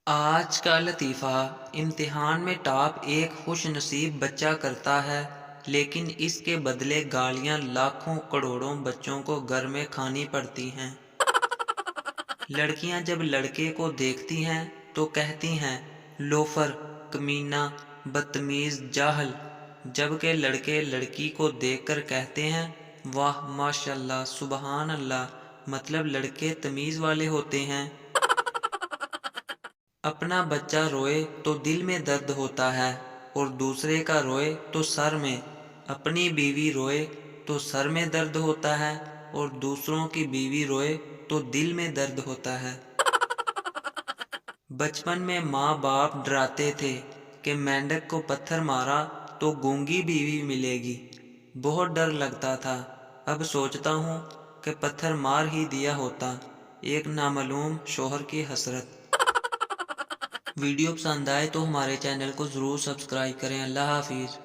آج کا لطیفہ امتحان میں ٹاپ ایک خوش نصیب بچہ کرتا ہے، لیکن اس کے بدلے گالیاں لاکھوں کروڑوں بچوں کو گھر میں کھانی پڑتی ہیں۔ لڑکیاں جب لڑکے کو دیکھتی ہیں تو کہتی ہیں لوفر، کمینہ، بدتمیز، جاہل، جبکہ لڑکے لڑکی کو دیکھ کر کہتے ہیں واہ ماشاءاللہ سبحان اللہ، مطلب لڑکے تمیز والے ہوتے ہیں۔ اپنا بچہ روئے تو دل میں درد ہوتا ہے اور دوسرے کا روئے تو سر میں، اپنی بیوی روئے تو سر میں درد ہوتا ہے اور دوسروں کی بیوی روئے تو دل میں درد ہوتا ہے۔ بچپن میں ماں باپ ڈراتے تھے کہ مینڈک کو پتھر مارا تو گونگی بیوی ملے گی، بہت ڈر لگتا تھا۔ اب سوچتا ہوں کہ پتھر مار ہی دیا ہوتا، ایک نامعلوم شوہر کی حسرت۔ ویڈیو پسند آئے تو ہمارے چینل کو ضرور سبسکرائب کریں۔ اللہ حافظ۔